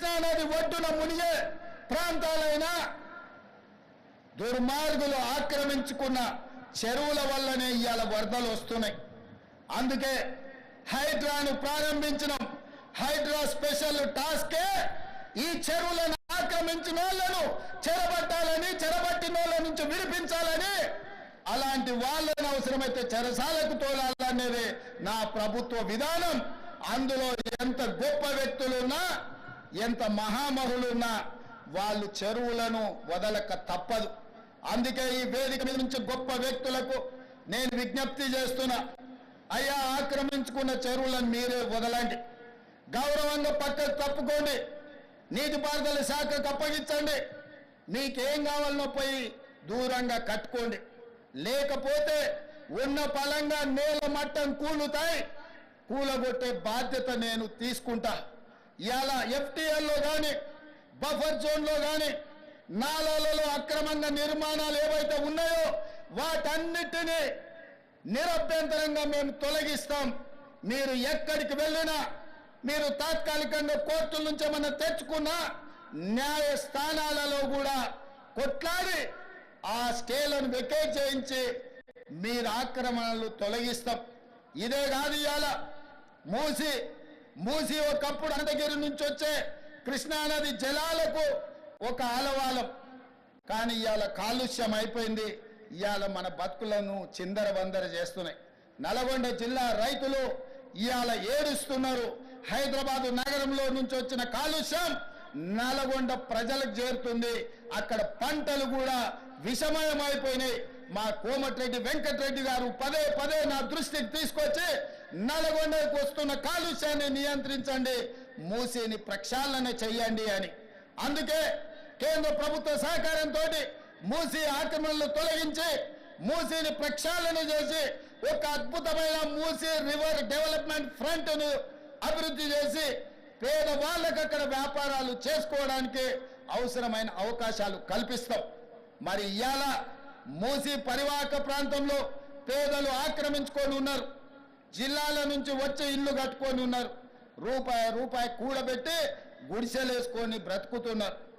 కృష్ణా నది ఒడ్డున మునిగే ప్రాంతాలైనా దుర్మార్గులు ఆక్రమించుకున్న చెరువుల వల్లనే ఇవాళ వరదలు వస్తున్నాయి. అందుకే హైడ్రాను ప్రారంభించినాం. హైడ్రా స్పెషల్ టాస్కే ఈ చెరువులను ఆక్రమించిన వాళ్ళను చెరబట్టాలని, చెరబట్టిన వాళ్ళ నుంచి విడిపించాలని, అలాంటి వాళ్ళని అవసరమైతే చెరసాలకు తోలాలనేది నా ప్రభుత్వ విధానం. అందులో ఎంత గొప్ప వ్యక్తులున్నా, ఎంత మహామహులున్నా వాళ్ళు చెరువులను వదలక తప్పదు. అందుకే ఈ వేదిక మీద నుంచి గొప్ప వ్యక్తులకు నేను విజ్ఞప్తి చేస్తున్నా, అయ్యా ఆక్రమించుకున్న చెరువులను మీరే వదలండి, గౌరవంగా పక్కకు తప్పుకోండి, నీటిపారుదల శాఖకు అప్పగించండి, మీకేం కావాలనో పోయి దూరంగా కట్టుకోండి. లేకపోతే ఉన్న పలంగా నేల మట్టం కూలుతాయి, కూలగొట్టే బాధ్యత నేను తీసుకుంటా. ఇలా ఎఫ్టీఎల్లో కానీ బఫర్ జోన్లో కానీ నాలాలలో అక్రమంగా నిర్మాణాలు ఏవైతే ఉన్నాయో వాటన్నిటినీ నిరభ్యంతరంగా మేము తొలగిస్తాం. మీరు ఎక్కడికి వెళ్ళినా, మీరు తాత్కాలికంగా కోర్టుల నుంచి ఏమన్నా తెచ్చుకున్నా న్యాయస్థానాలలో కూడా కొట్లాడి ఆ స్టేలను వెకేట్ చేయించి మీరు ఆక్రమణలు తొలగిస్తాం. ఇదే కాదు, ఇవాళ మూసి ఒకప్పుడు అనంతగిరి నుంచి వచ్చే కృష్ణానది జలాలకు ఒక ఆలవాలం, కానీ ఇవాళ కాలుష్యం అయిపోయింది. ఇవాళ మన బతుకులను చిందరవందర చేస్తున్నాయి. నల్గొండ జిల్లా రైతులు ఇవాళ ఏడుస్తున్నారు. హైదరాబాదు నగరంలో నుంచి వచ్చిన కాలుష్యం నల్గొండ ప్రజలకు చేరుతుంది. అక్కడ పంటలు కూడా విషమయమైపోయినాయి. మా కోమటిరెడ్డి వెంకటరెడ్డి గారు పదే పదే నా దృష్టికి తీసుకొచ్చి నల్గొండకు వస్తున్న కాలుష్యాన్ని నియంత్రించండి, మూసిని ప్రక్షాళన చెయ్యండి అని. అందుకే కేంద్ర ప్రభుత్వ సహకారంతో మూసి ఆక్రమణలు తొలగించి మూసిని ప్రక్షాళన చేసి ఒక అద్భుతమైన మూసి రివర్ డెవలప్మెంట్ ఫ్రంట్ ను అభివృద్ధి చేసి పేదవాళ్ళకు అక్కడ వ్యాపారాలు చేసుకోవడానికి అవసరమైన అవకాశాలు కల్పిస్తాం. మరి ఇవాళ మూసి పరివాహక ప్రాంతంలో పేదలు ఆక్రమించుకొని ఉన్నారు. జిల్లాల నుంచి వచ్చి ఇల్లు కట్టుకొని ఉన్నారు. రూపాయి కూడబెట్టి గుడిసెలేసుకొని బ్రతుకుతున్నారు.